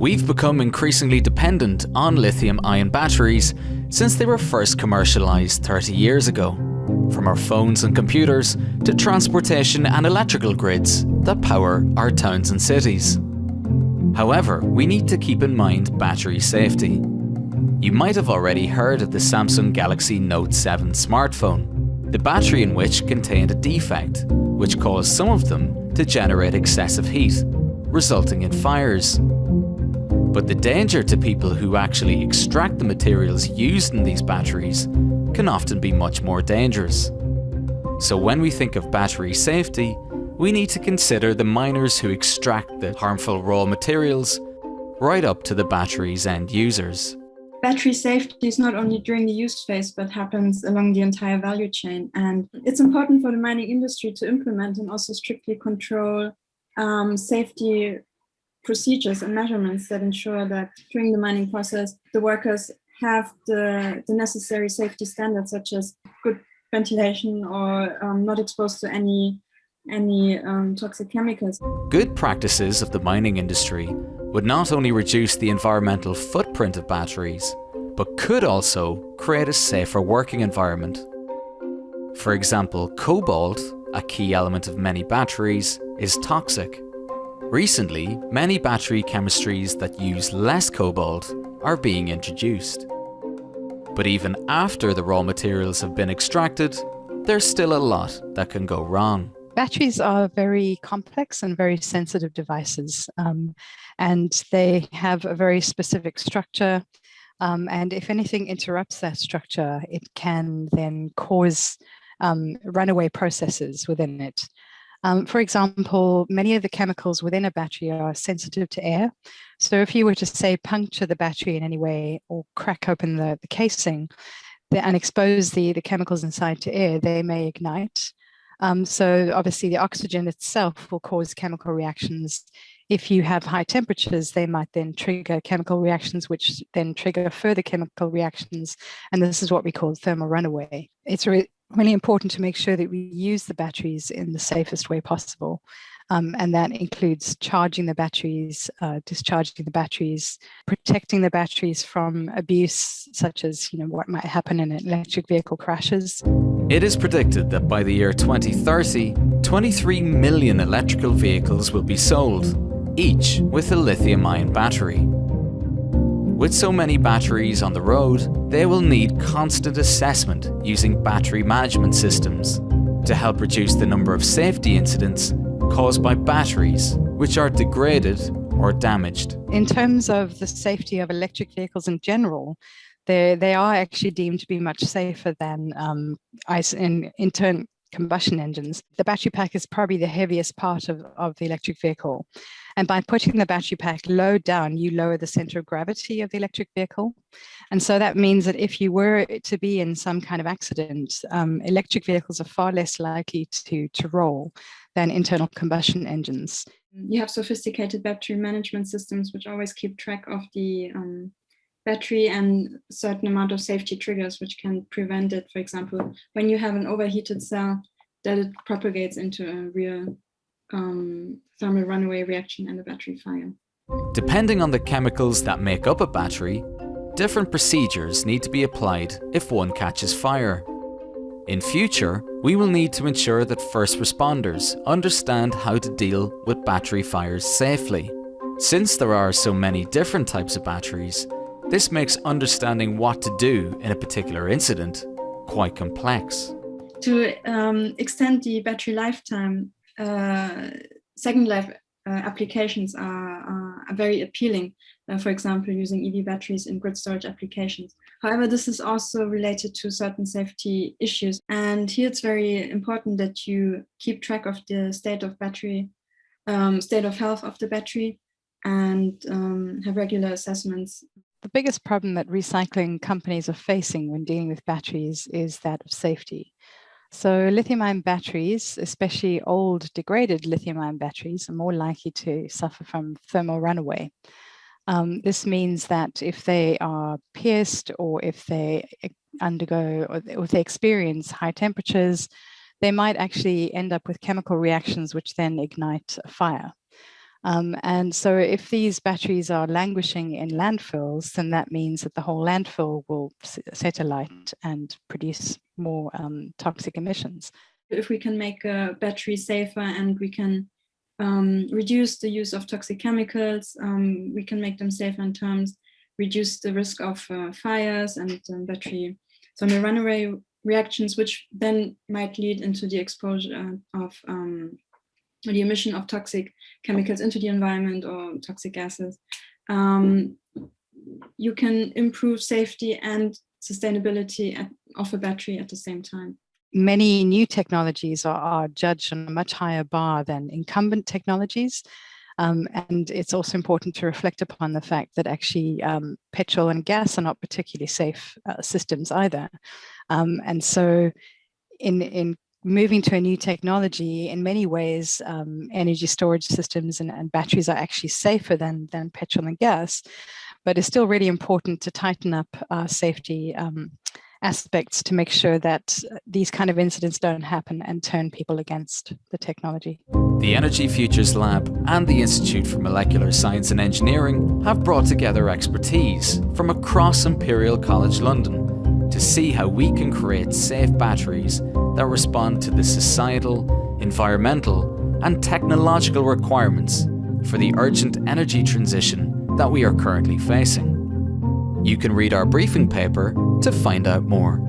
We've become increasingly dependent on lithium-ion batteries since they were first commercialised 30 years ago, from our phones and computers to transportation and electrical grids that power our towns and cities. However, we need to keep in mind battery safety. You might have already heard of the Samsung Galaxy Note 7 smartphone, the battery in which contained a defect, which caused some of them to generate excessive heat, resulting in fires. But the danger to people who actually extract the materials used in these batteries can often be much more dangerous. So when we think of battery safety, we need to consider the miners who extract the harmful raw materials right up to the battery's end users. Battery safety is not only during the use phase, but happens along the entire value chain. And it's important for the mining industry to implement and also strictly control safety procedures and measurements that ensure that during the mining process, the workers have the necessary safety standards, such as good ventilation or not exposed to any toxic chemicals. Good practices of the mining industry would not only reduce the environmental footprint of batteries, but could also create a safer working environment. For example, cobalt, a key element of many batteries, is toxic. Recently, many battery chemistries that use less cobalt are being introduced. But even after the raw materials have been extracted, there's still a lot that can go wrong. Batteries are very complex and very sensitive devices, and they have a very specific structure. And if anything interrupts that structure, it can then cause runaway processes within it. For example, many of the chemicals within a battery are sensitive to air. So if you were to, say, puncture the battery in any way or crack open the casing and expose the chemicals inside to air, they may ignite. So obviously the oxygen itself will cause chemical reactions. If you have high temperatures, they might then trigger chemical reactions, which then trigger further chemical reactions. And this is what we call thermal runaway. It's really important to make sure that we use the batteries in the safest way possible. And that includes charging the batteries, discharging the batteries, protecting the batteries from abuse, such as what might happen in electric vehicle crashes. It is predicted that by the year 2030, 23 million electrical vehicles will be sold, each with a lithium-ion battery. With so many batteries on the road, they will need constant assessment using battery management systems to help reduce the number of safety incidents caused by batteries which are degraded or damaged. In terms of the safety of electric vehicles in general, they are actually deemed to be much safer than internal combustion engines. The battery pack is probably the heaviest part of the electric vehicle. And by putting the battery pack low down, you lower the center of gravity of the electric vehicle. And so that means that if you were to be in some kind of accident, electric vehicles are far less likely to roll than internal combustion engines. You have sophisticated battery management systems which always keep track of the battery and a certain amount of safety triggers which can prevent it. For example, when you have an overheated cell, that it propagates into a real thermal runaway reaction and a battery fire. Depending on the chemicals that make up a battery, different procedures need to be applied if one catches fire. In future, we will need to ensure that first responders understand how to deal with battery fires safely. Since there are so many different types of batteries, this makes understanding what to do in a particular incident quite complex. To extend the battery lifetime, second life applications are very appealing. For example, using EV batteries in grid storage applications. However, this is also related to certain safety issues. And here it's very important that you keep track of the state of health of the battery and have regular assessments. The biggest problem that recycling companies are facing when dealing with batteries is that of safety. So lithium-ion batteries, especially old degraded lithium-ion batteries, are more likely to suffer from thermal runaway. This means that if they are pierced or if they undergo or if they experience high temperatures, they might actually end up with chemical reactions which then ignite a fire. And so if these batteries are languishing in landfills, then that means that the whole landfill will set alight and produce more toxic emissions. If we can make a battery safer and we can reduce the use of toxic chemicals, we can make them safer in terms, reduce the risk of fires and battery thermal runaway reactions, which then might lead into the exposure of the emission of toxic chemicals into the environment or toxic gases. You can improve safety and sustainability of a battery at the same time. Many new technologies are judged on a much higher bar than incumbent technologies. And it's also important to reflect upon the fact that actually petrol and gas are not particularly safe systems either. And so in moving to a new technology, in many ways, energy storage systems and batteries are actually safer than petrol and gas, but it's still really important to tighten up our safety aspects to make sure that these kind of incidents don't happen and turn people against the technology. The Energy Futures Lab and the Institute for Molecular Science and Engineering have brought together expertise from across Imperial College London to see how we can create safe batteries that respond to the societal, environmental, and technological requirements for the urgent energy transition that we are currently facing. You can read our briefing paper to find out more.